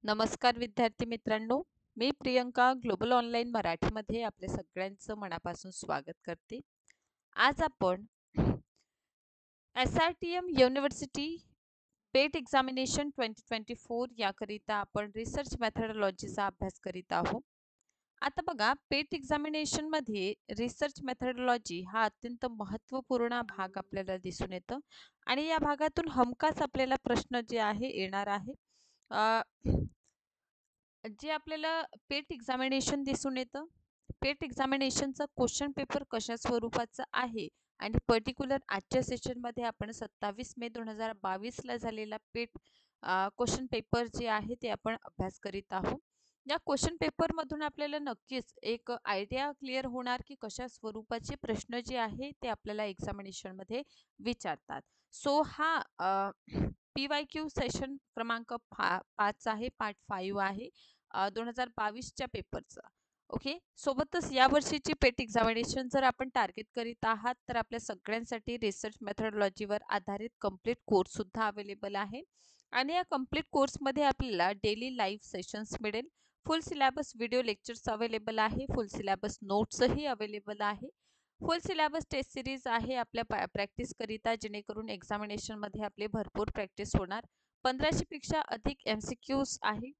नमस्कार विद्यार्थी मित्रांनो, मी प्रियंका ग्लोबल ऑनलाईन मराठीमध्ये आपल्या सगळ्यांचं मनापासून स्वागत करते. आज आपण SRTM युनिव्हर्सिटी पेट एक्झामिनेशन 2024 याकरिता आपण रिसर्च मेथडॉलॉजीचा अभ्यास करीत आहोत. आता बघा, पेट एक्झामिनेशन मध्ये रिसर्च मेथडॉलॉजी हा अत्यंत महत्त्वपूर्ण भाग आपल्याला दिसून येतो आणि या भागातून हमखास आपल्याला प्रश्न जे आहे येणार आहे. अ, जे आपल्याला पेट एक्झामिनेशन दिसून येतं. पेट एक्झामिनेशनचा क्वेश्चन पेपर कशा स्वरूपाचा आहे आणि पर्टिक्युलर आजच्या सेशनमध्ये आपण 27 मे 2022 ला झालेला पेट क्वेश्चन पेपर जे आहे ते आपण अभ्यास करीत आहोत. या क्वेश्चन पेपर मधून आपल्याला नक्कीच एक आयडिया क्लिअर होणार की कशा स्वरूपाचे प्रश्न जे आहे ते आपल्याला एक्झामिनेशन मध्ये विचारतात. सो हा PYQ सेशन क्रमांक 5 आहे, पार्ट 5 आहे 2022च्या पेपरचा. ओके, सोबतच या वर्षीची पेट एक्झामिनेशन जर आपण टार्गेट करीत आहात तर आपल्या सगळ्यांसाठी रिसर्च मेथडॉलॉजीवर आधारित कंप्लीट कोर्स सुद्धा अवेलेबल आहे आणि या कंप्लीट कोर्समध्ये आपल्याला डेली लाईव्ह सेशन्स मिळेल. फुल सिलेबस व्हिडिओ लेक्चर्स अवेलेबल आहे, फुल सिलेबस नोट्सही अवेलेबल आहे. फुल सिलेबस टेस्ट सिरीज आहे आपल्या प्रॅक्टिस करिता, जेणेकरून एक्झामिनेशन मध्ये आपले भरपूर प्रॅक्टिस होणार. 1500 पेक्षा अधिक MCQs आहे,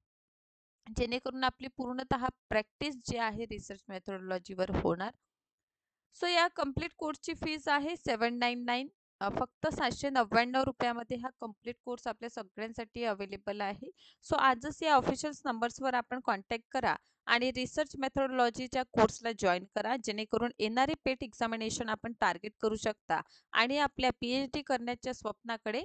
जेणेकरून आपली पूर्णतः प्रॅक्टिस जी आहे रिसर्च मेथोडॉलॉजीवर होणार. सो या कंप्लीट कोर्सची फीज आहे 799. फक्त 799 रुपयामध्ये हा कंप्लीट कोर्स आपल्या सगळ्यांसाठी अवेलेबल आहे. सो आजच या ऑफिशियल नंबर्सवर आपण कॉन्टॅक्ट करा आणि रिसर्च मेथोडॉलॉजीच्या कोर्सला जॉईन करा, जेणेकरून येणारे पेट एक्झामिनेशन आपण टार्गेट करू शकता आणि आपल्या PhD करण्याच्या स्वप्नाकडे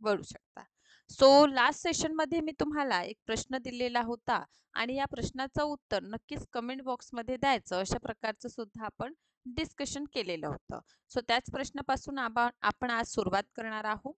वळू शकता. सो लास्ट सेशन मध्ये मी तुम्हाला एक प्रश्न दिलेला होता आणि या प्रश्नाचं उत्तर नक्कीच कमेंट बॉक्समध्ये द्यायचं, अशा प्रकारचं सुद्धा आपण डिस्कशन केलेलं होतं. सो त्याच प्रश्नापासून आपण आज सुरुवात करणार आहोत.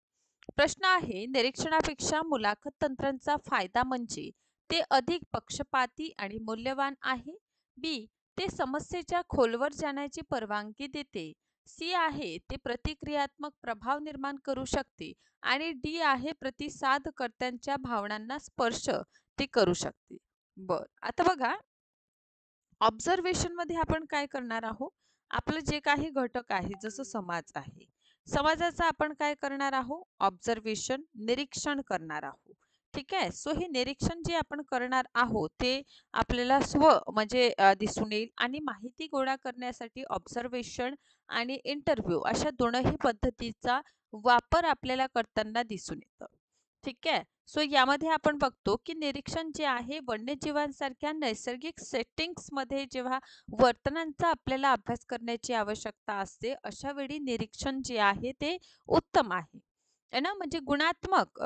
प्रश्न आहे, निरीक्षणापेक्षा मुलाखत तंत्रांचा फायदा म्हणजे ते अधिक पक्षपाती आणि मूल्यवान आहे. बी, ते समस्येच्या खोलवर जाण्याची परवानगी देते. सी आहे, ते प्रतिक्रियात्मक प्रभाव निर्माण करू शकते आणि डी आहे, प्रतिसादकर्त्यांच्या भावनांना स्पर्श ते करू शकते. बर, आता बघा, ऑब्झर्वेशन मध्ये आपण काय करणार आहोत, आपलं जे काही घटक आहे जसं समाज आहे, समाजाचा आपण काय करणार आहोत, ऑब्झर्वेशन निरीक्षण करणार आहोत. ठीक आहे. सो हे निरीक्षण जे आपण करणार आहोत ते आपल्याला म्हणजे दिसून येईल आणि माहिती गोळा करण्यासाठी ऑब्झर्वेशन आणि इंटरव्ह्यू अशा दोनही पद्धतीचा वापर आपल्याला करताना दिसून येतं. ठीक आहे. सो यामध्ये आपण बघतो की निरीक्षण जे आहे वन्यजीवांसारख्या नैसर्गिक सेटिंग्स मध्ये जेव्हा वर्तनांचा आपल्याला अभ्यास करण्याची आवश्यकता असते, अशा वेळी निरीक्षण जे आहे ते उत्तम आहे. है ना, म्हणजे गुणात्मक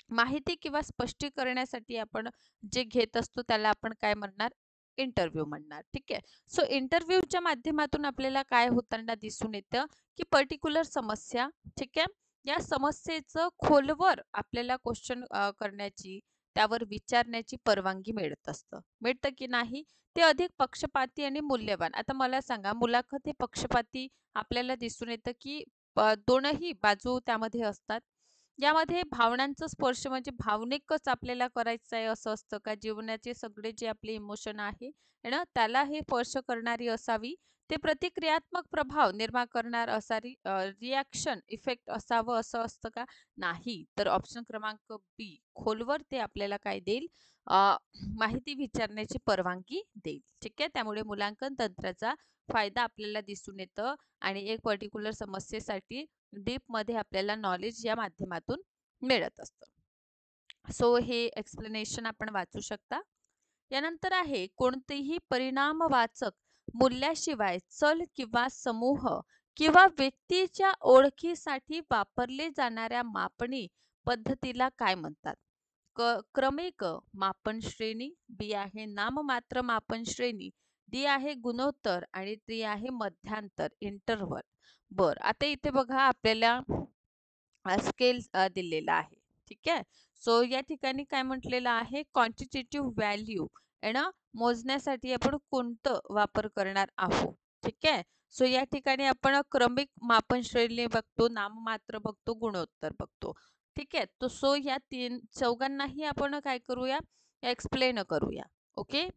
माहिती किंवा स्पष्टीकरणासाठी आपण जे घेत असतो त्याला आपण काय म्हणणार, इंटरव्ह्यू म्हणणार. ठीक आहे. सो इंटरव्ह्यूच्या माध्यमातून आपल्याला काय होताना दिसून येतं की पर्टिक्युलर समस्या, ठीक आहे, या समस्येचं खोलवर आपल्याला क्वेश्चन करण्याची, त्यावर विचारण्याची परवानगी मिळत असतं. मिळतं की नाही, ते अधिक पक्षपाती आणि मूल्यवान. आता मला सांगा, मुलाखत हे पक्षपाती आपल्याला दिसून येतं की दोनही बाजू त्यामध्ये असतात. यामध्ये भावनांचा स्पर्श म्हणजे भावनिकच आपल्याला करायचं आहे असं असतं का, जीवनाचे सगळे जे आपले इमोशन आहे ना त्याला हे स्पर्श करणारी असावी, ते प्रतिक्रियात्मक प्रभाव निर्माण करणार असावी, रिॲक्शन इफेक्ट असावं असं असतं का, नाही. तर ऑप्शन क्रमांक बी, खोलवर ते आपल्याला काय देईल, माहिती विचारण्याची परवानगी देईल. ठीक आहे. त्यामुळे मुलांकन तंत्राचा फायदा आपल्याला दिसून येतं आणि एक पर्टिक्युलर समस्येसाठी डीप मध्ये आपल्याला नॉलेज या माध्यमातून मिळत असतं. सो हे एक्सप्लेनेशन आपण वाचू शकता. यानंतर आहे, कोणतेही परिणामवाचक मूल्याशिवाय चल किंवा समूह किंवा व्यक्तीच्या ओळखीसाठी वापरले जाणाऱ्या मापणी पद्धतीला काय म्हणतात. क्रमिक मापन श्रेणी, बी आहे नाममात्र मापन श्रेणी, डी आहे गुणोत्तर आणि ती आहे मध्यांतर इंटरव्हल. बर, आता इथे बघा आपल्याला स्केल दिलेला आहे. ठीक आहे. सो या ठिकाणी काय म्हटलेलं आहे, क्वांटिटेटिव्ह व्हॅल्यू आहे ना, मोजण्यासाठी आपण कोणतं वापर करणार आहोत. ठीक आहे. सो या ठिकाणी आपण क्रमिक मापन श्रेणी बघतो, नाममात्र बघतो, गुणोत्तर बघतो. ठीक आहे. तो सो या तीन चौघांनाही आपण काय करूया, एक्सप्लेन करूया. ओके,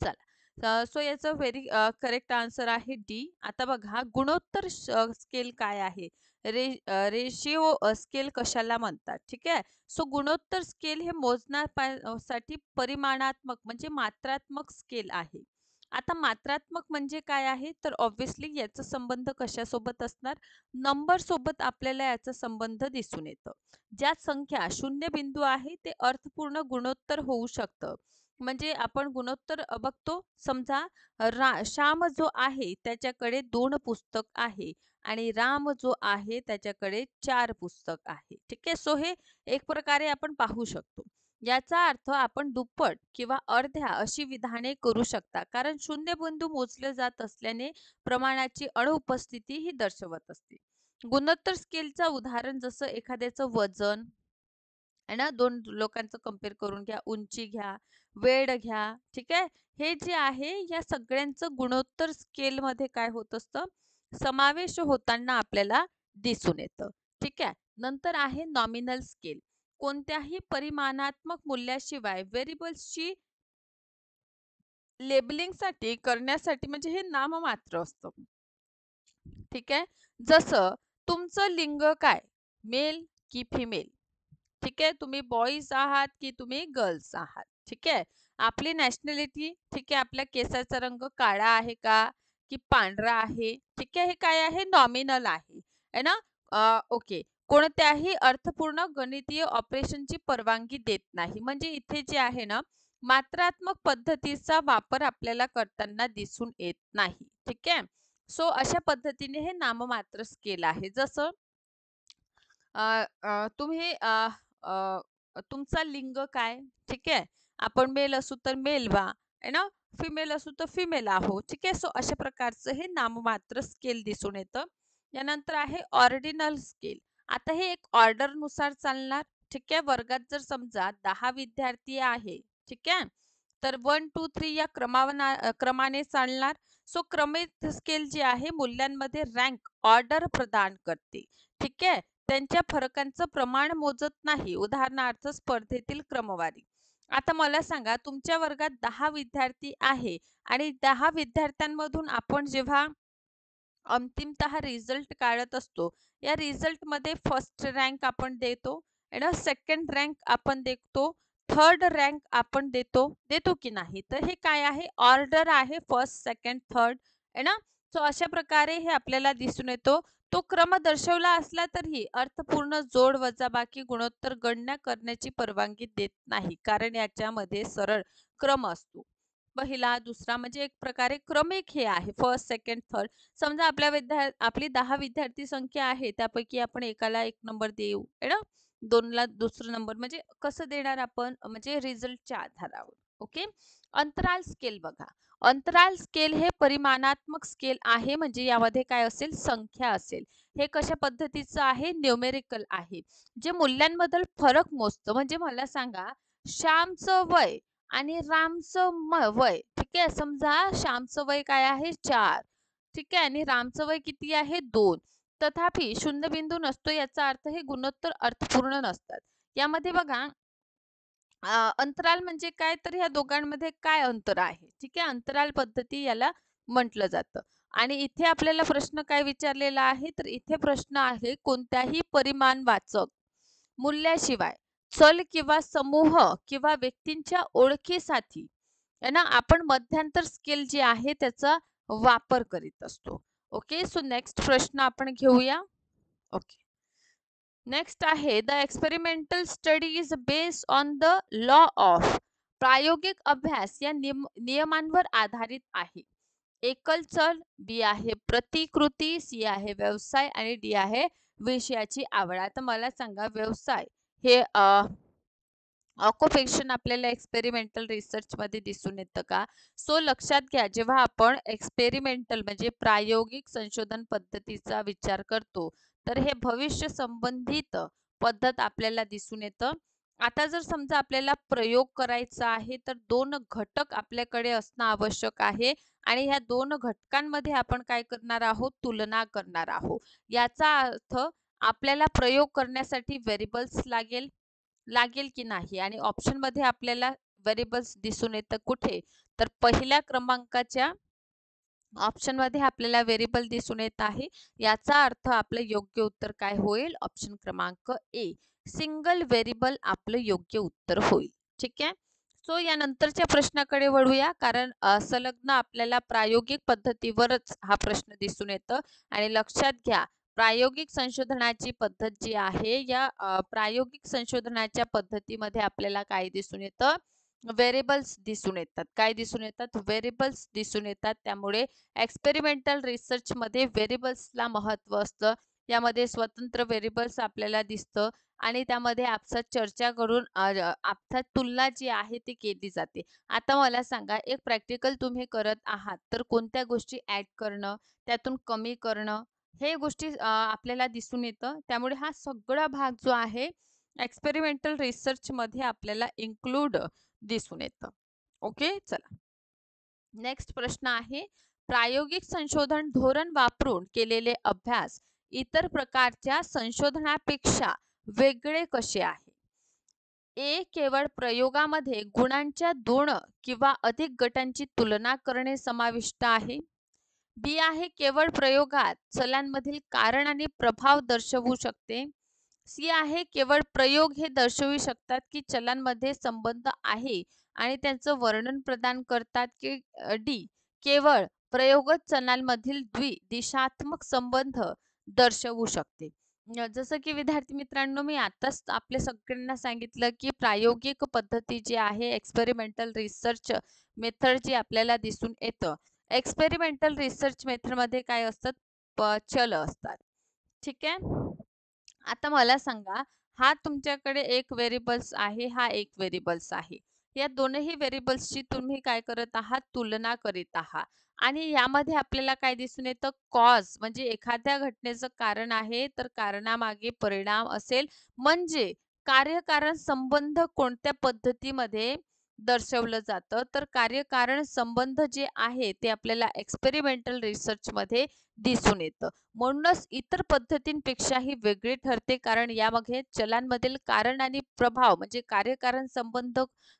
चला. सो याचं व्हेरी करेक्ट आन्सर आहे डी. आता बघा गुणोत्तर स्केल काय आहे, रेशिओ स्केल कशाला म्हणतात. ठीक आहे. सो गुणोत्तर स्केल हे मोजण्यासाठी परिमाणात्मक म्हणजे मात्रात्मक स्केल आहे. आता मात्रात्मक म्हणजे काय आहे, तर ऑब्व्हियसली याचा संबंध कशासोबत असणार, नंबर सोबत आपल्याला याचा संबंध दिसून येतं. ज्या संख्या शून्य बिंदू आहे ते अर्थपूर्ण गुणोत्तर होऊ शकतं. म्हणजे आपण गुणोत्तर बघतो. समजा श्याम जो आहे त्याच्याकडे 2 पुस्तक आहे आणि राम जो आहे त्याच्याकडे 4 पुस्तक आहे. ठीक आहे. सो हे एक प्रकारे आपण पाहू शकतो. याचा अर्थ आपण दुप्पट किंवा अर्ध्या अशी विधाने करू शकता, कारण शून्य बिंदू मोजले जात असल्याने प्रमाणाची अनुपस्थिती ही दर्शवत असते. गुणोत्तर स्केलचं उदाहरण जसं एखाद्याचं वजन आहे ना, दोन लोकांचं कम्पेअर करून घ्या, उंची घ्या, वेळ घ्या. ठीक आहे. हे जे आहे या सगळ्यांचं गुणोत्तर स्केलमध्ये काय होत असतं, समावेश होताना आपल्याला दिसून येतं. ठीक आहे. नंतर आहे नॉमिनल स्केल. कोणत्याही परिमाणात्मक मूल्याशिवाय व्हेरिएबल्सची लेबलिंगसाठी करण्यासाठी म्हणजे हे नाममात्र असतं. ठीक आहे. जसं तुमचं लिंग काय, मेल की फिमेल. ठीक आहे. तुम्ही बॉईज आहात की तुम्ही गर्ल्स आहात. ठीक आहे. आपली नॅशनॅलिटी, ठीक आहे, आपल्या केसाचा रंग काळा आहे का की पांढरा आहे. ठीक आहे. हे काय आहे, नॉमिनल आहे ना. ओके. कोणत्याही अर्थपूर्ण गणितीय ऑपरेशनची परवानगी देत नाही. म्हणजे इथे जे आहे ना, मात्रात्मक पद्धतीचा वापर आपल्याला करताना दिसून येत नाही. ठीक आहे. सो अशा पद्धतीने हे नाममात्र स्केल आहे. जसं अ, तुम्ही तुमचा लिंग काय, ठीक आहे. आपण मेल असू तर मेल व्हा, आहे ना. फिमेल असू तर फिमेल आहो. ठीक आहे. सो अशा प्रकारचं हे नाममात्र स्केल दिसून येतं. यानंतर आहे ऑर्डिनल स्केल. आता हे एक ऑर्डर नुसार चालणार. ठीक आहे. वर्गात जर समजा 10 विद्यार्थी आहे, ठीक आहे, तर 1 2 3 या क्रमाने चालणार. सो क्रमित स्केल जे आहे मूल्यांमध्ये रँक ऑर्डर प्रदान करते. ठीक आहे. त्यांच्या फरकांचं प्रमाण मोजत नाही. उदाहरणार्थ स्पर्धेतील क्रमवारी. आता मला सांगा, तुमच्या वर्गात 10 विद्यार्थी आहे आणि 10 विद्यार्थ्यांमधून आपण जेव्हा अंतिमतः रिझल्ट काढत असतो, या रिझल्ट मध्ये फर्स्ट रँक आपण देतो, आहे ना, सेकंड रँक आपण देतो, थर्ड रँक आपण देतो, देतो की नाही. तर हे काय आहे, ऑर्डर आहे, फर्स्ट सेकंड थर्ड, आहे ना. सो अशा प्रकारे हे आपल्याला दिसून येतो. तो क्रम दर्शवला असला तरी अर्थपूर्ण जोड वजाबाकी गुणोत्तर गणना करण्याची परवानगी देत नाही, कारण याच्यामध्ये सरळ क्रम असतो. पहिला दुसरा म्हणजे एक प्रकारे क्रमिक हे आहे, फर्स्ट सेकंड थर्ड. समजा आपली 10 विद्यार्थी संख्या आहे, त्यापैकी आपण एकाला 1 नंबर देऊ, आहे ना, दोनला दुसरा नंबर, म्हणजे कसं देणार आपण, म्हणजे रिझल्टच्या आधारावर. ओके. अंतराल स्केल बघा. अंतराल स्केल हे परिमाणात्मक स्केल आहे, म्हणजे यामध्ये काय असेल, संख्या असेल. हे कशा पद्धतीचं आहे, न्यूमेरिकल आहे, जे मूल्यांबद्दल फरक मोजतं. म्हणजे मला सांगा, श्यामचं वय आणि रामचं वय, ठीक आहे. समजा श्यामचं वय काय आहे, 4, ठीक आहे, आणि रामचं वय किती आहे, 2. तथापि शून्यबिंदू नसतो, याचा अर्थ हे गुणोत्तर अर्थपूर्ण नसतात. यामध्ये बघा, अंतराल म्हणजे काय, तर ह्या दोघांमध्ये काय अंतर आहे. ठीक आहे. अंतराल पद्धती याला म्हटलं जातं. आणि इथे आपल्याला प्रश्न काय विचारलेला आहे, तर इथे प्रश्न आहे, कोणत्याही परिमाणवाचक मूल्याशिवाय चल किंवा समूह किंवा व्यक्तींच्या ओळखीसाठी आहे ना, आपण मध्यांतर स्केल जे आहे त्याचा वापर करीत असतो. ओके. सो नेक्स्ट प्रश्न आपण घेऊया. ओके. नेक्स्ट आहे, the experimental study is based on the law of. प्रायोगिक अभ्यास या नियमांवर आधारित आहे. एकल चल, बी आहे प्रतिकृती, सी आहे व्यवसाय आणि डी आहे विषयाची आवड. आता मला सांगा, व्यवसाय हे ऑक्युपेशन आपल्याला एक्सपेरिमेंटल रिसर्च मध्ये दिसून येतं का. सो लक्षात घ्या, जेव्हा आपण एक्सपेरिमेंटल म्हणजे प्रायोगिक संशोधन पद्धतीचा विचार करतो, तर हे भविष्य संबंधित पद्धत आपल्याला दिसून येतं. आता जर समजा आपल्याला प्रयोग करायचा आहे, तर 2 घटक आपल्याकडे असणं आवश्यक आहे आणि ह्या 2 घटकांमध्ये आपण काय करणार आहोत, तुलना करणार आहोत. याचा अर्थ आपल्याला प्रयोग करण्यासाठी व्हेरिएबल्स लागेल की नाही, आणि ऑप्शन मध्ये आपल्याला व्हेरिएबल्स दिसून येतं कुठे, तर पहिल्या क्रमांकाच्या ऑप्शन मध्ये आपल्याला व्हेरिएबल दिसून येत आहे. याचा अर्थ आपलं योग्य उत्तर काय होईल, ऑप्शन क्रमांक ए, सिंगल व्हेरिएबल आपलं योग्य उत्तर होईल. ठीक आहे. सो यानंतरच्या प्रश्नाकडे वळूया, कारण संलग्न आपल्याला प्रायोगिक पद्धतीवरच हा प्रश्न दिसून येतं. आणि लक्षात घ्या, प्रायोगिक संशोधनाची पद्धत जी आहे, या प्रायोगिक संशोधनाच्या पद्धतीमध्ये आपल्याला काय दिसून येतं, व्हेरिएबल्स दिसून येतात. काय दिसून येतात, व्हेरिएबल्स दिसून येतात. त्यामुळे एक्सपेरिमेंटल रिसर्च मध्ये व्हेरिएबल्सला महत्त्व असतं. यामध्ये स्वतंत्र व्हेरिएबल्स आपल्याला दिसतं आणि त्यामध्ये आपसात चर्चा करून आपसात तुलना जी आहे ती केली जाते. आता मला सांगा, एक प्रॅक्टिकल तुम्ही करत आहात तर कोणत्या गोष्टी ऍड करणं, त्यातून कमी करणं, हे गोष्टी आपल्याला दिसून येतं. त्यामुळे हा सगळा भाग जो आहे एक्सपेरिमेंटल रिसर्च मध्ये आपल्याला इन्क्लूड दिसून येतं. ओके, चला नेक्स्ट प्रश्न आहे, प्रायोगिक संशोधन धोरण वापरून केलेले अभ्यास इतर प्रकारच्या संशोधनापेक्षा वेगळे कसे आहे. ए, केवळ प्रयोगामध्ये गुणांच्या 2 किंवा अधिक गटांची तुलना करणे समाविष्ट आहे. बी आहे, केवळ प्रयोगात चलांमधील कारण आणि प्रभाव दर्शवू शकते. सी आहे, केवळ प्रयोग हे दर्शवू शकतात की चलांमध्ये संबंध आहे आणि त्यांचं वर्णन प्रदान करतात. की डी, केवळ प्रयोगच चलांमधील दिशात्मक संबंध दर्शवू शकते. जसं की विद्यार्थी मित्रांनो, मी आताच आपल्या सगळ्यांना सांगितलं की प्रायोगिक पद्धती जी आहे, एक्सपेरिमेंटल रिसर्च मेथड जी आपल्याला दिसून येतं, एक्सपेरिमेंटल रिसर्च मेथडमध्ये काय असतात, चल असतात. ठीक आहे. आता मला सांगा, हा तुमच्याकडे एक व्हेरिएबल्स आहे, हा एक व्हेरिएबल्स आहे. या दोनही व्हेरिएबल्सची तुम्ही काय करत आहात, तुलना करीत आहात. आणि यामध्ये आपल्याला काय दिसून येतं, कॉज म्हणजे एखाद्या घटनेचं कारण आहे तर कारणामागे परिणाम असेल, म्हणजे कार्यकारण संबंध कोणत्या पद्धतीमध्ये दर्शवलं जातं, तर कार्यकारण संबंध जे आहे ते आपल्याला एक्सपेरिमेंटल रिसर्च मध्ये दिसून येतं. म्हणूनच इतर पद्धतींपेक्षाही वेगळे ठरते, कारण यामध्ये चलांमधील कारण आणि प्रभाव म्हणजे कार्यकारण संबंध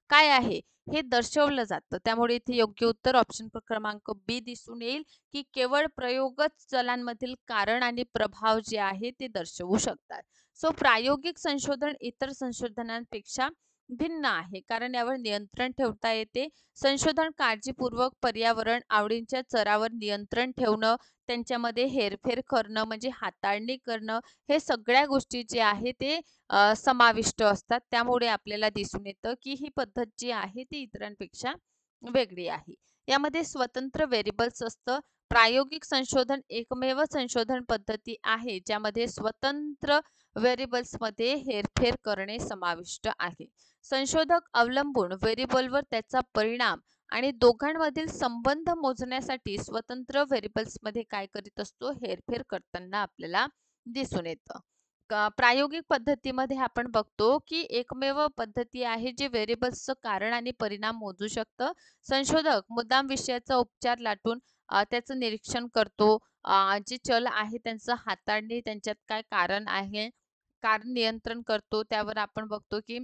काय आहे हे दर्शवलं जातं. त्यामुळे इथे योग्य उत्तर ऑप्शन क्रमांक बी दिसून येईल, की केवळ प्रयोगच चलांमधील कारण आणि प्रभाव जे आहे ते दर्शवू शकतात. सो प्रायोगिक संशोधन इतर संशोधनांपेक्षा भिन्न आहे, कारण यावर नियंत्रण ठेवता येते. संशोधन काळजीपूर्वक पर्यावरण आवडींच्या चरावर नियंत्रण ठेवणं, त्यांच्यामध्ये हेरफेर करणं म्हणजे हाताळणी करणं, हे सगळ्या गोष्टी जे आहे ते समाविष्ट असतात. त्यामुळे आपल्याला दिसून येतं की ही पद्धत जी आहे ती इतरांपेक्षा वेगळी आहे. यामध्ये स्वतंत्र व्हेरिएबल्स असतं. प्रायोगिक संशोधन एकमेव संशोधन पद्धती आहे ज्यामध्ये स्वतंत्र व्हेरिएबल्समध्ये हेरफेर करणे समाविष्ट आहे. संशोधक अवलंबून व्हेरिएबलवर त्याचा परिणाम आणि दोघांमधील संबंध मोजण्यासाठी स्वतंत्र व्हेरिएबल्समध्ये काय करीत असतो, हेरफेर करताना आपल्याला दिसून येतं. प्रायोगिक पद्धतीमध्ये आपण बघतो की एकमेव पद्धती आहे जी व्हेरिएबल्सचं कारण आणि परिणाम मोजू शकतं. संशोधक मुद्दाम विषयाचा उपचार लाटून त्याचं निरीक्षण करतो. जे चल आहे त्यांचं हाताळणी, त्यांच्यात काय कारण आहे, कारण नियंत्रण करतो. त्यावर आपण बघतो की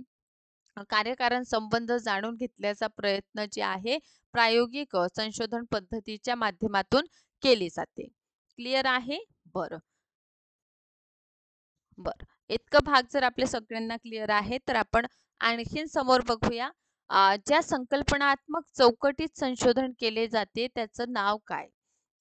कार्यकारण संबंध जाणून घेतल्याचा प्रयत्न जे आहे प्रायोगिक संशोधन पद्धतीच्या माध्यमातून केली जाते. क्लिअर आहे. बरं बरं, इतकं भाग जर आपल्या सगळ्यांना क्लिअर आहे तर आपण आणखीन समोर बघूया. ज्या संकल्पनात्मक चौकटीत संशोधन केले जाते त्याचं नाव काय.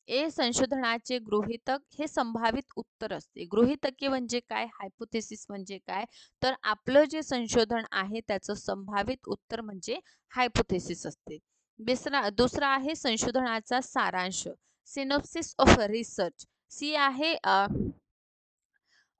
ए, संशोधनाचे गृहीतक हे संभावित उत्तर असते. गृहीतके म्हणजे काय, हायपोथेसिस म्हणजे काय, तर आपलं जे संशोधन आहे त्याचं संभावित उत्तर म्हणजे हायपोथेसिस असते. दुसरा आहे संशोधनाचा सारांश, सिनॉप्सिस ऑफ रिसर्च. सी आहे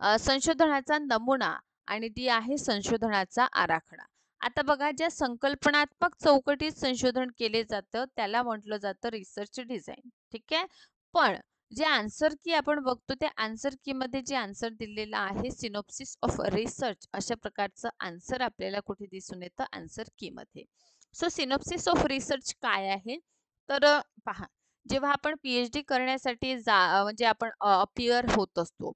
संशोधनाचा नमुना आणि डी आहे संशोधनाचा आराखडा. आता बघा, ज्या संकल्पनात्मक चौकटीत संशोधन केले जातं त्याला म्हटलं जातं रिसर्च डिझाईन. ठीक आहे. पण जे आन्सर की आपण बघतो त्या आन्सर की मध्ये जे आन्सर दिलेलं आहे सिनॉप्सिस ऑफ रिसर्च, अशा प्रकारचं आन्सर आपल्याला कुठे दिसून येतं, आन्सर की मध्ये. सो सिनॉप्सिस ऑफ रिसर्च काय आहे, तर पहा, जेव्हा आपण PhD करण्यासाठी म्हणजे आपण अपिअर होत असतो,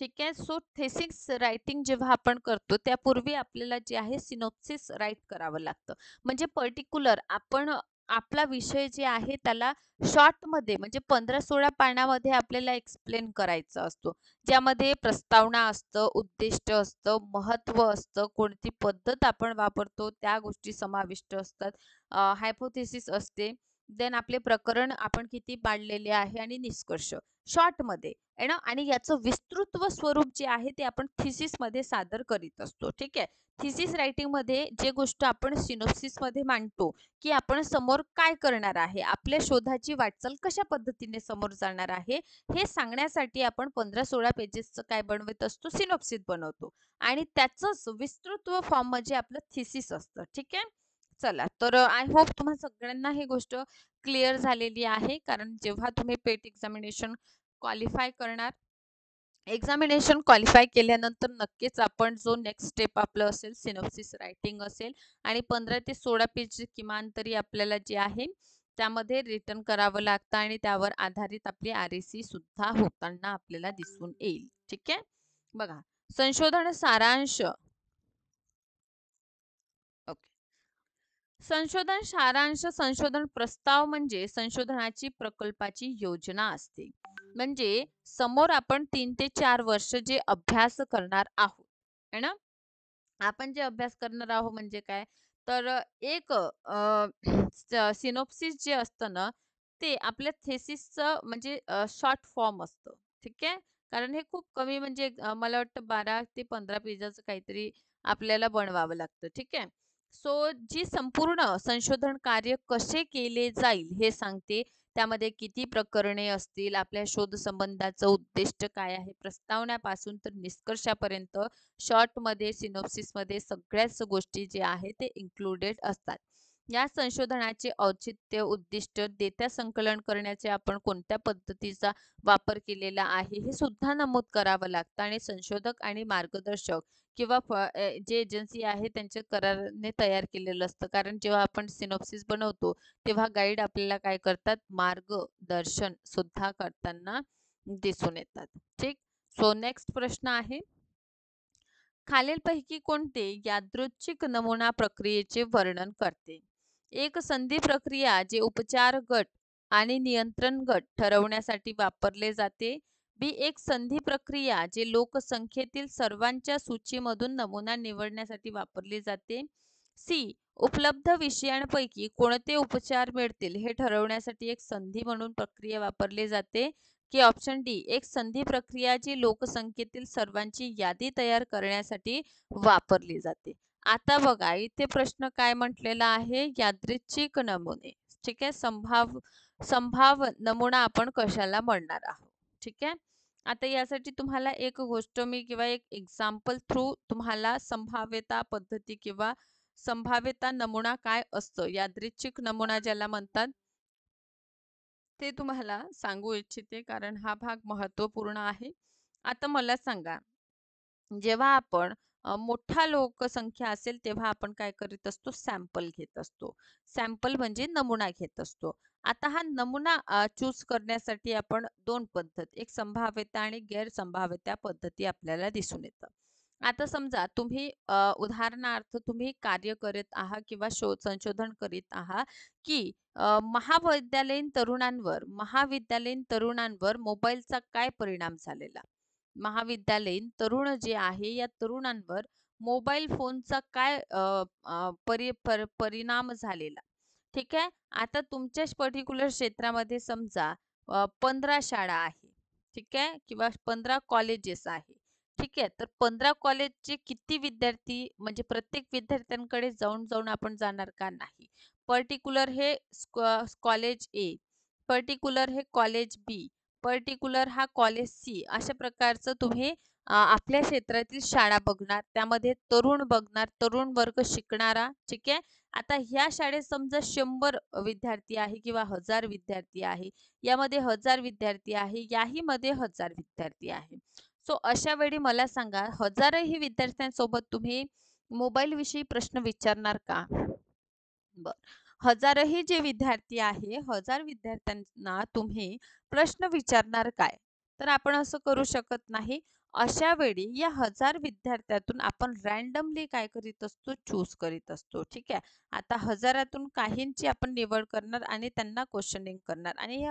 ठीक आहे. सो थेसिस रायटिंग जेव्हा आपण करतो त्यापूर्वी आपल्याला जे आहे सिनॉप्सिस राईट करावं लागतं. म्हणजे पर्टिक्युलर आपण आपला विषय जे आहे त्याला शॉर्टमध्ये म्हणजे 15-16 पानामध्ये आपल्याला एक्सप्लेन करायचा असतो. ज्यामध्ये प्रस्तावना असतं, उद्दिष्ट असतं, महत्त्व असतं, कोणती पद्धत आपण वापरतो त्या गोष्टी समाविष्ट असतात. हायपोथेसिस असते. देन आपले प्रकरण आपण किती पाडलेले आहे आणि निष्कर्ष शॉर्टमध्ये आहे ना. आणि याचं विस्तृत स्वरूप जे आहे ते आपण थिसिस मध्ये सादर करीत असतो. ठीक आहे. थिसिस रायटिंग मध्ये जे गोष्ट आपण सिनोप्सिस मध्ये मांडतो की आपण समोर काय करणार आहे, आपल्या शोधाची वाटचाल कशा पद्धतीने समोर जाणार आहे, हे सांगण्यासाठी आपण 15-16 पेजेसचं काय बनवत असतो, सिनोप्सिस बनवतो. आणि त्याचंच विस्तृत फॉर्म म्हणजे आपलं थिसिस असतं. ठीक आहे. चला तर आय होप तुम्हा सगळ्यांना ही गोष्ट क्लिअर झालेली आहे. कारण जेव्हा तुम्ही पेट एक्झामिनेशन क्वालिफाय करणार, एक्झामिनेशन क्वालिफाय केल्यानंतर नक्कीच आपण जो नेक्स्ट स्टेप आपलं असेल सिनॉप्सिस रायटिंग असेल आणि 15 ते 16 पेज किमान तरी आपल्याला जे आहे त्यामध्ये रिटर्न करावं लागतं आणि त्यावर आधारित आपली RAC सुद्धा होताना आपल्याला दिसून येईल. ठीक आहे. बघा, संशोधन सारांश. ओके. संशोधन सारांश, संशोधन प्रस्ताव म्हणजे संशोधनाची प्रकल्पाची योजना असते. म्हणजे समोर आपण 3 ते 4 वर्ष जे अभ्यास करणार आहोत है ना. आपण जे अभ्यास करणार आहोत म्हणजे काय, तर एक सिनॉप्सिस जे असतं ना ते आपल्या थेसिसचं म्हणजे शॉर्ट फॉर्म असतं. ठीक आहे. कारण हे खूप कमी म्हणजे मला वाटतं 12 ते 15 पेजाचं काहीतरी आपल्याला बनवावं लागतं. ठीक आहे. सो जी संपूर्ण संशोधन कार्य कसे केले जाईल हे सांगते. त्यामध्ये किती प्रकरणे असतील, आपल्या शोध संबंधाचं उद्दिष्ट काय आहे, प्रस्तावनापासून तर निष्कर्षापर्यंत शॉर्टमध्ये सिनॉप्सिसमध्ये सगळ्याच गोष्टी जे आहेत ते इन्क्लुडेड असतात. या संशोधनाचे औचित्य, उद्दिष्ट, डेटा संकलन करण्याचे आपण कोणत्या पद्धतीचा वापर केलेला आहे हे सुद्धा नमूद करावं लागतं. आणि संशोधक आणि मार्गदर्शक किंवा जे एजन्सी आहे त्यांच्या कराराने तयार केलेलं असतं. कारण जेव्हा आपण सिनॉप्सिस बनवतो तेव्हा गाईड आपल्याला काय करतात, मार्गदर्शन सुद्धा करताना दिसून येतात. ठीक. सो नेक्स्ट प्रश्न आहे, खालीलपैकी कोणते यादृच्छिक नमुना प्रक्रियेचे वर्णन करते? एक संधी प्रक्रिया जे उपचार गट आणि नियंत्रण गट ठरवण्यासाठी वापरले जाते. बी एक संधी प्रक्रिया जे लोकसंख्येतील सर्वांच्या सूचीमधून नमुना निवडण्यासाठी वापरली जाते. सी उपलब्ध विषयांपैकी कोणते उपचार मिळतील हे ठरवण्यासाठी एक संधी म्हणून प्रक्रिया वापरली जाते. की ऑप्शन डी एक संधी प्रक्रिया जी लोकसंख्येतील सर्वांची यादी तयार करण्यासाठी वापरली जाते. आता बघा इथे प्रश्न काय म्हटलेला आहे, यादृच्छिक नमुने. ठीक आहे. संभाव नमुना आपण कशाला म्हणणार आहोत. ठीक आहे. आता यासाठी तुम्हाला एक गोष्ट मी किंवा एक एक्झाम्पल थ्रू तुम्हाला संभाव्यता पद्धती किंवा संभाव्यता नमुना काय असतं, यादृच्छिक नमुना ज्याला म्हणतात, ते तुम्हाला सांगू इच्छिते कारण हा भाग महत्त्वपूर्ण आहे. आता मला सांगा, जेव्हा आपण मोठा लोकसंख्या असेल तेव्हा आपण काय करीत असतो, सॅम्पल घेत असतो. सॅम्पल म्हणजे नमुना घेत असतो. आता हा नमुना चूज करण्यासाठी आपण दोन पद्धत, एक संभाव्यता आणि गैरसंभाव्यता पद्धती आपल्याला दिसून येतं. आता समजा तुम्ही उदाहरणार्थ तुम्ही कार्य करत आहात किंवा शोध संशोधन करीत आहात की महाविद्यालयीन तरुणांवर मोबाईलचा काय परिणाम झालेला. महाविद्यालयीन तरुण जे आहे या तरुणांवर मोबाईल फोनचा काय परिणाम झालेला. ठीक आहे. आता तुमच्याच पर्टिक्युलर क्षेत्रामध्ये समजा 15 शाळा आहे. ठीक आहे. किंवा 15 कॉलेजेस आहे. ठीक आहे. तर 15 कॉलेजचे किती विद्यार्थी म्हणजे प्रत्येक विद्यार्थ्यांकडे जाऊन जाऊन आपण जाणार का, नाही. पर्टिक्युलर हे कॉलेज ए, पर्टिक्युलर हे कॉलेज बी, पर्टिक्युलर हा कॉलेज सी, अशा प्रकारचं तुम्ही आपल्या क्षेत्रातील शाळा बघणार, त्यामध्ये तरुण बघणार, तरुण वर्ग शिकणारा. ठीक आहे. आता ह्या शाळेत समजा 100 विद्यार्थी आहे किंवा 1000 विद्यार्थी आहे, यामध्ये 1000 विद्यार्थी आहे, याही मध्ये 1000 विद्यार्थी आहे. सो अशा वेळी मला सांगा, हजारही विद्यार्थ्यांसोबत तुम्ही मोबाईल विषयी प्रश्न विचारणार का? बर. हजारही जे विद्यार्थी आहे, 1000 विद्यार्थ्यांना तुम्ही प्रश्न विचारणार काय? तर आपण असं करू शकत नाही. अशा वेळी या 1000 विद्यार्थ्यातून आपण रँडमली काय करीत असतो, चूज करीत असतो. ठीक आहे. आता हजारातून काहींची आपण निवड करणार आणि त्यांना क्वेश्चनिंग करणार आणि हे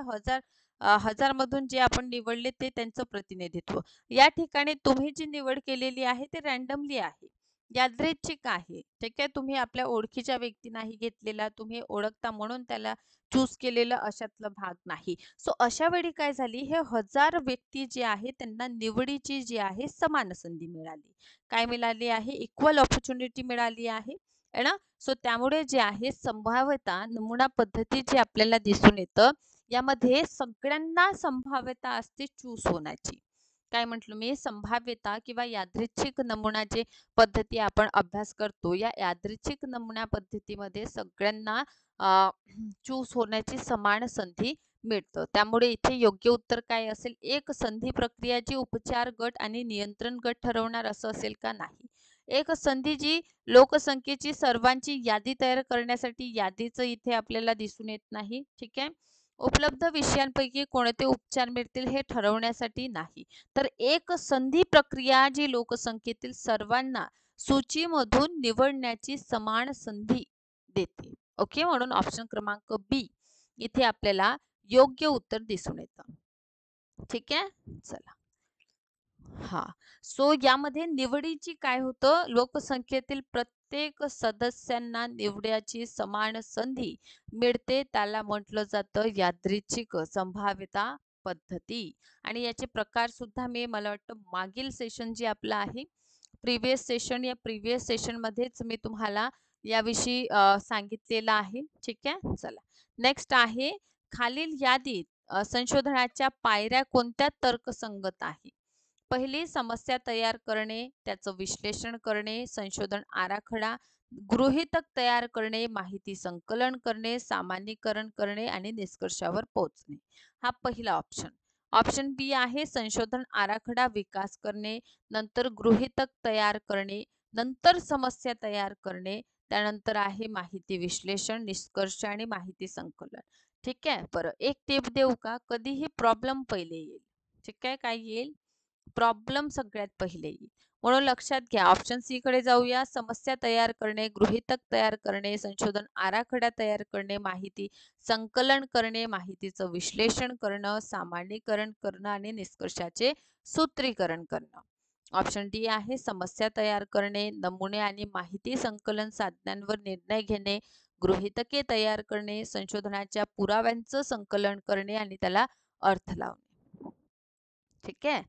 1000 मधून जे आपण निवडले ते त्यांचं प्रतिनिधित्व. या ठिकाणी तुम्ही जी निवड केलेली आहे ते रँडमली आहे, यादृच्छिक आहे. ठीक आहे. तुम्ही आपल्या ओळखीच्या व्यक्ती नाही घेतलेला, तुम्ही ओळखता म्हणून त्याला चूज केलेलं अशातला भाग नाही. सो अशा वेळी काय झाली, हे 1000 व्यक्ती जे आहे त्यांना निवडीची जी आहे समान संधी मिळाली. काय मिळाली आहे, इक्वल ऑपॉर्च्युनिटी मिळाली आहे ना. सो त्यामुळे जे आहे संभाव्यता नमुना पद्धती जी आपल्याला दिसून येतं, यामध्ये सगळ्यांना संभाव्यता असते चूज होण्याची. काय म्हटलं मी, संभाव्यता किंवा यादृच्छिक नमुना जे पद्धती आपण अभ्यास करतो, या यादृच्छिक नमुना पद्धतीमध्ये सगळ्यांना चूज होण्याची समान संधी मिळतं. त्यामुळे इथे योग्य उत्तर काय असेल, एक संधी प्रक्रिया जी उपचार गट आणि नियंत्रण गट ठरवणार असं असेल का, नाही. एक संधी जी लोकसंख्येची सर्वांची यादी तयार करण्यासाठी, यादीचं इथे आपल्याला दिसून येत नाही. ठीक आहे. उपलब्ध विषयांपैकी कोणते उपचार मिळतील हे ठरवण्यासाठी नाही. तर एक संधी प्रक्रिया जी लोकसंख्येतील सर्वांना सूचीमधून निवडण्याची समान संधी देते. ओके, म्हणून ऑप्शन क्रमांक बी इथे आपल्याला योग्य उत्तर दिसून येतं. ठीक आहे. चला. हा. सो यामध्ये निवडीची काय होतं, लोकसंख्येतील प्रत्येक सदस्यांना निवड्याची समान संधी मिळते, त्याला म्हटलं जातं यादृच्छिक संभाव्यता पद्धती. आणि याचे प्रकार सुद्धा मला वाटतं मागील सेशन जे आपलं आहे, प्रिव्हियस सेशन, या प्रिव्हियस सेशन मध्येच मी तुम्हाला याविषयी सांगितलेलं आहे. ठीक आहे. चला. नेक्स्ट आहे, खालील यादीत संशोधनाच्या पायऱ्या कोणत्या तर्कसंगत आहे. पहिली, समस्या तयार करणे, त्याचं विश्लेषण करणे, संशोधन आराखडा, गृहीतक तयार करणे, माहिती संकलन करणे, सामान्यीकरण करणे आणि निष्कर्षावर पोहोचणे. हा पहिला ऑप्शन. ऑप्शन बी आहे संशोधन आराखडा विकास करणे, नंतर गृहीतक तयार करणे, नंतर समस्या तयार करणे, त्यानंतर आहे माहिती विश्लेषण, निष्कर्ष आणि माहिती संकलन. ठीक आहे. बरं, एक टिप देऊ का, कधीही प्रॉब्लेम पहिले येईल. ठीक आहे. काय येईल, प्रॉब्लेम सगळ्यात पहिले येईल. म्हणून लक्षात घ्या, ऑप्शन सी कडे जाऊया. समस्या तयार करणे, गृहीतक तयार करणे, संशोधन आराखडा तयार करणे, माहिती संकलन करणे, माहितीचं विश्लेषण करणं, सामान्यीकरण करणं आणि निष्कर्षाचे सूत्रीकरण करणं. ऑप्शन डी आहे समस्या तयार करणे, नमुने आणि माहिती संकलन साधनांवर निर्णय घेणे, गृहीतके तयार करणे, संशोधनाच्या पुराव्यांचं संकलन करणे आणि त्याला अर्थ लावणे. ठीक आहे.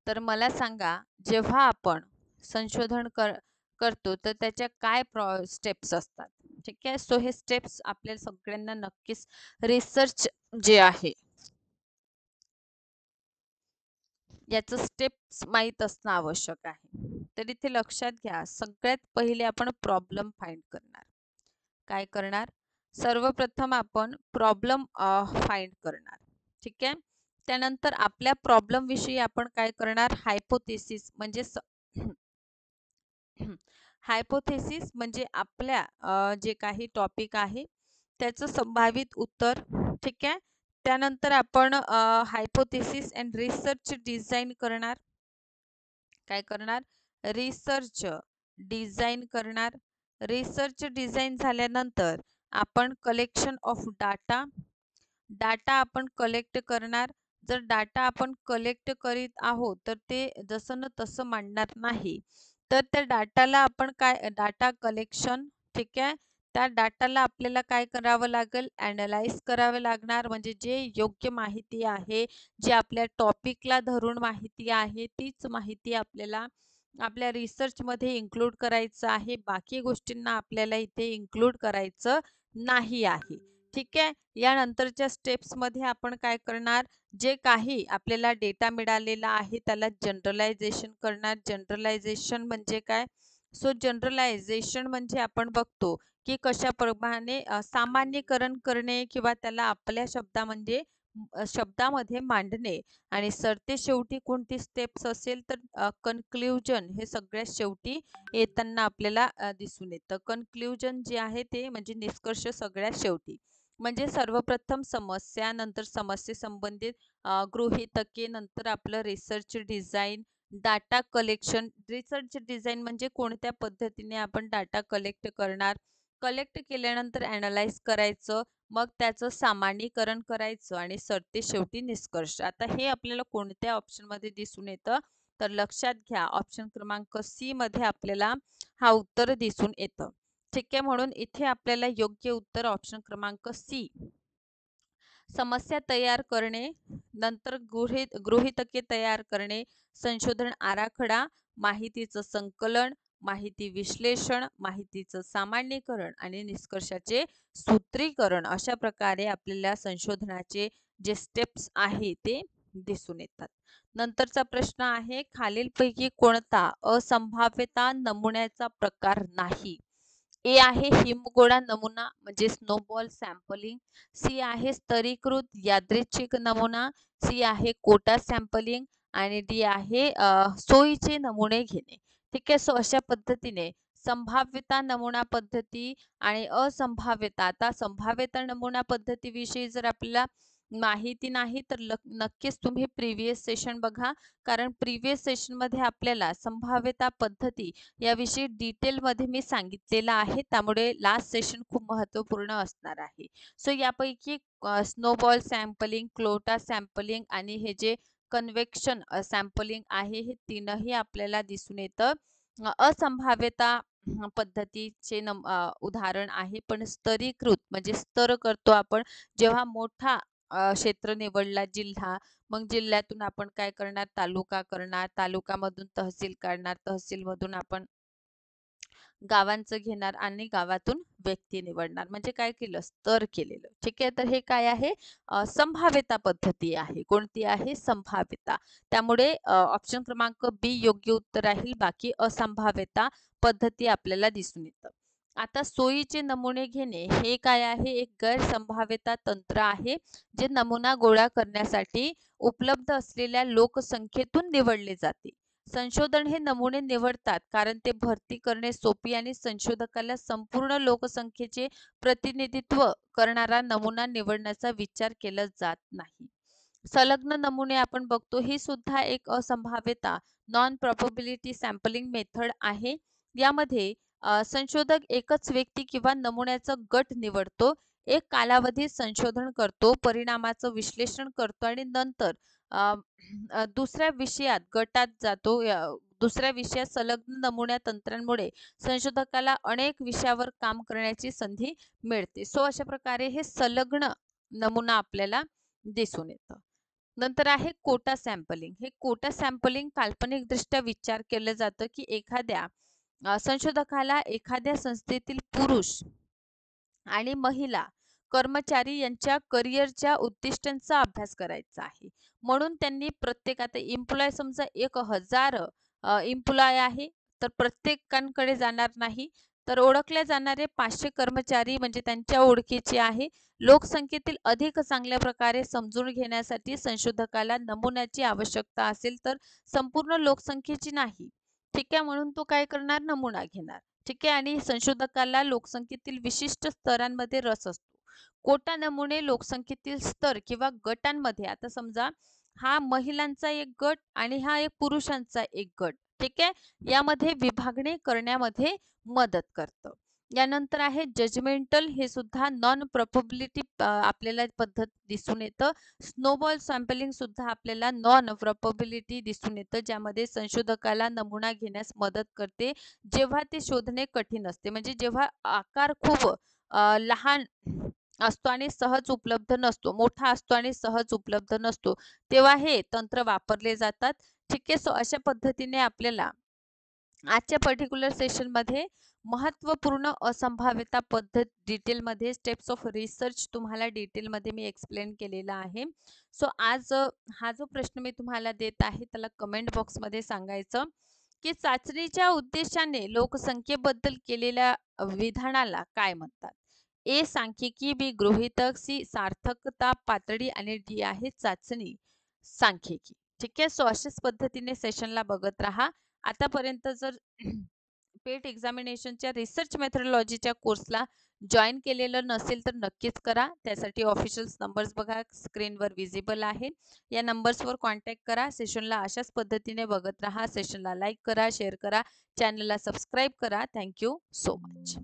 तर मला सांगा, जेव्हा आपण संशोधन करतो तर त्याच्या काय स्टेप्स असतात. ठीक आहे. सो हे स्टेप्स आपल्या सगळ्यांना नक्कीच रिसर्च जे आहे याचं स्टेप्स माहीत असणं आवश्यक आहे. तर इथे लक्षात घ्या, सगळ्यात पहिले आपण प्रॉब्लेम फाइंड करणार. काय करणार, सर्वप्रथम आपण प्रॉब्लेम फाइंड करणार. ठीक आहे. त्यानंतर आपल्या प्रॉब्लेम विषयी आपण काय करणार, हायपोथेसिस म्हणजे हायपोथेसिस म्हणजे आपल्या जे काही टॉपिक आहे त्याचं संभावित उत्तर. ठीक आहे. त्यानंतर आपण हायपोथेसिस अँड रिसर्च डिझाईन करणार. काय करणार, रिसर्च डिझाईन करणार. रिसर्च डिझाईन झाल्यानंतर आपण कलेक्शन ऑफ डाटा, डाटा आपण कलेक्ट करणार. जर डाटा आपण कलेक्ट करीत आहोत तर ते जसं न तसं मांडणार नाही. तर त्या डाटाला आपण काय, डाटा कलेक्शन. ठीक आहे. त्या डाटाला आपल्याला काय करावं लागेल, ॲनलाइज करावं लागणार. म्हणजे जे योग्य माहिती आहे, जे आपल्या टॉपिकला धरून माहिती आहे, तीच माहिती आपल्याला आपल्या रिसर्चमध्ये इन्क्लूड करायचं आहे. बाकी गोष्टींना आपल्याला इथे इन्क्लूड करायचं नाही आहे. ठीक आहे. यानंतरच्या स्टेप्समध्ये आपण काय करणार, जे काही आपल्याला डेटा मिळालेला आहे त्याला जनरलायझेशन करणार. जनरलायझेशन म्हणजे काय, सो जनरलायझेशन म्हणजे आपण बघतो की कशाप्रमाणे सामान्यीकरण करणे किंवा त्याला आपल्या शब्दामध्ये मांडणे. आणि सरते शेवटी कोणती स्टेप्स असेल तर कन्क्ल्युजन हे सगळ्यात शेवटी येताना आपल्याला दिसून येतं. कन्क्ल्युजन जे आहे ते म्हणजे निष्कर्ष सगळ्यात शेवटी. म्हणजे सर्वप्रथम समस्या, नंतर समस्ये संबंधित गृहीतके, नंतर आपलं research design, data collection. Research design म्हणजे कोणत्या पद्धतीने आपण डाटा कलेक्ट करणार, कलेक्ट केल्यानंतर ॲनलाइज करायचं, मग त्याचं सामान्यीकरण करायचं आणि सरतेशेवटी निष्कर्ष. आता हे आपल्याला कोणत्या ऑप्शनमध्ये दिसून येतं, तर लक्षात घ्या ऑप्शन क्रमांक सी मध्ये आपल्याला हा उत्तर दिसून येतं. ठीक आहे, म्हणून इथे आपल्याला योग्य उत्तर ऑप्शन क्रमांक सी, समस्या तयार करणे, नंतर गृहीतके तयार करणे, संशोधन आराखडा, माहितीचं संकलन, माहिती विश्लेषण, माहितीचं सामान्यीकरण आणि निष्कर्षाचे सूत्रीकरण, अशा प्रकारे आपल्याला संशोधनाचे जे स्टेप्स आहे ते दिसून येतात. नंतरचा प्रश्न आहे, खालीलपैकी कोणता असंभाव्यता नमुन्याचा प्रकार नाही? ए आहे हिमगोळा नमुना म्हणजे स्नोबॉल सॅम्पलिंग, सी आहे स्तरीकृत यादृच्छिक नमुना, सी आहे कोटा सॅम्पलिंग आणि डी आहे सोयीचे नमुने घेणे. ठीक आहे, सो अशा पद्धतीने संभाव्यता नमुना पद्धती आणि असंभाव्यता. आता संभाव्यता नमुना पद्धतीविषयी जर आपल्याला माहिती नाही तर नक्कीच तुम्ही प्रिव्हियस सेशन बघा, कारण प्रिव्हियस सेशनमध्ये आपल्याला संभाव्यता पद्धती याविषयी डिटेलमध्ये मी सांगितलेलं आहे, त्यामुळे लास्ट सेशन खूप महत्त्वपूर्ण असणार आहे. सो यापैकी स्नोबॉल सॅम्पलिंग, क्लोटा सॅम्पलिंग आणि हे जे कन्व्हेक्शन सॅम्पलिंग आहे, हे तीनही आपल्याला दिसून येतं. असंभाव्यता पद्धतीचे उदाहरण आहे, पण स्तरीकृत म्हणजे स्तर करतो आपण जेव्हा मोठा क्षेत्र निवडला जिल्हा, मग जिल्ह्यातून आपण काय करणार, तालुका करणार, तालुक्यामधून तहसील काढणार, तहसीलमधून आपण गावांचं घेणार आणि गावातून व्यक्ती निवडणार, म्हणजे काय केलं, स्तर केलेलं. ठीक आहे, तर हे काय आहे, संभाव्यता पद्धती आहे. कोणती आहे, संभाव्यता. त्यामुळे ऑप्शन क्रमांक बी योग्य उत्तर राहील, बाकी असंभाव्यता पद्धती आपल्याला दिसून येतं. आता सोयीचे नमुने घेणे हे काय आहे, एक गैरसंभाव्यता तंत्र आहे, जे नमुना गोळा करण्यासाठी उपलब्ध असलेल्या लोकसंख्येतून निवडले जाते. संशोधन हे नमुने निवडतात कारण ते भरती करणे सोपी आणि संशोधकाला संपूर्ण लोकसंख्येचे प्रतिनिधित्व करणारा नमुना निवडण्याचा विचार केला जात नाही. संलग्न नमुने आपण बघतो, ही सुद्धा एक असंभाव्यता नॉन प्रोबॅबिलिटी सॅम्पलिंग मेथड आहे. यामध्ये संशोधक एकच व्यक्ती किंवा नमुन्याचा गट निवडतो, एक कालावधीत संशोधन करतो, परिणामाचं विश्लेषण करतो आणि नंतर दुसऱ्या विषयात गटात जातो. दुसऱ्या विषयात संलग्न नमुन्या तंत्रांमुळे संशोधकाला अनेक विषयावर काम करण्याची संधी मिळते. सो अशा प्रकारे हे संलग्न नमुना आपल्याला दिसून येतं. नंतर आहे कोटा सॅम्पलिंग. हे कोटा सॅम्पलिंग काल्पनिकदृष्ट्या विचार केलं जातं की एखाद्या संशोधकाला एखाद्या संस्थेतील पुरुष आणि महिला कर्मचारी यांच्या करिअरच्या उद्दिष्टांचा अभ्यास करायचा आहे, म्हणून त्यांनी प्रत्येक, आता एम्प्लॉय समजा 1000 एम्प्लॉय आहे, तर प्रत्येकांकडे जाणार नाही, तर ओळखले जाणारे 500 कर्मचारी म्हणजे त्यांच्या ओळखीचे आहे. लोकसंख्येतील अधिक चांगल्या प्रकारे समजून घेण्यासाठी संशोधकाला नमुन्याची आवश्यकता असेल तर संपूर्ण लोकसंख्येची नाही. ठीक आहे, म्हणून तो काय करणार, नमुना घेणार. ठीक आहे, आणि संशोधकाला लोकसंख्येतील विशिष्ट स्तरांमध्ये रस असतो. कोटा नमुने लोकसंख्येतील स्तर किंवा गटांमध्ये, आता समजा हा महिलांचा एक गट आणि हा एक पुरुषांचा एक गट, ठीक आहे, यामध्ये विभागणी करण्यामध्ये मदत करतं. यानंतर आहे जजमेंटल, हे सुद्धा नॉन प्रोबॅबिलिटी आपल्याला पद्धत दिसून येतं. स्नोबॉल सॅम्पलिंग सुद्धा आपल्याला नॉन प्रोबॅबिलिटी दिसून येतं, ज्यामध्ये संशोधकाला नमुना घेण्यास मदत करते जेव्हा ते शोधणे कठीण असते, म्हणजे जेव्हा आकार खूप लहान असतो आणि सहज उपलब्ध नसतो, मोठा असतो आणि सहज उपलब्ध नसतो, तेव्हा हे तंत्र वापरले जातात. ठीक आहे, सो अशा पद्धतीने आपल्याला आजच्या पर्टिक्युलर सेशनमध्ये महत्त्वपूर्ण असंभाव्यता पद्धत डिटेलमध्ये, स्टेप्स ऑफ रिसर्च तुम्हाला डिटेलमध्ये मी एक्सप्लेन केलेला आहे. सो आज हा जो प्रश्न मी तुम्हाला देत आहे त्याला कमेंट बॉक्समध्ये सांगायचं की चाचणीच्या उद्देशाने लोकसंख्येबद्दल केलेल्या विधानाला काय म्हणतात. ए सांख्यिकी, बी गृहीतक, सी सार्थकता पातळी आणि डी आहे चाचणी सांख्यिकी. ठीक आहे, सो अशाच पद्धतीने सेशनला बघत राहा. आतापर्यंत जर पेट एक्झामिनेशनच्या रिसर्च मेथडॉलॉजीच्या कोर्सला जॉईन केलेलं नसेल तर नक्कीच करा. त्यासाठी ऑफिशियल नंबर्स बघा स्क्रीनवर विजिबल आहे. या नंबर्सवर कॉन्टॅक्ट करा. सेशनला अशाच पद्धतीने बघत राहा. सेशनला लाईक करा, शेअर करा, चॅनलला सबस्क्राईब करा. Thank you so much.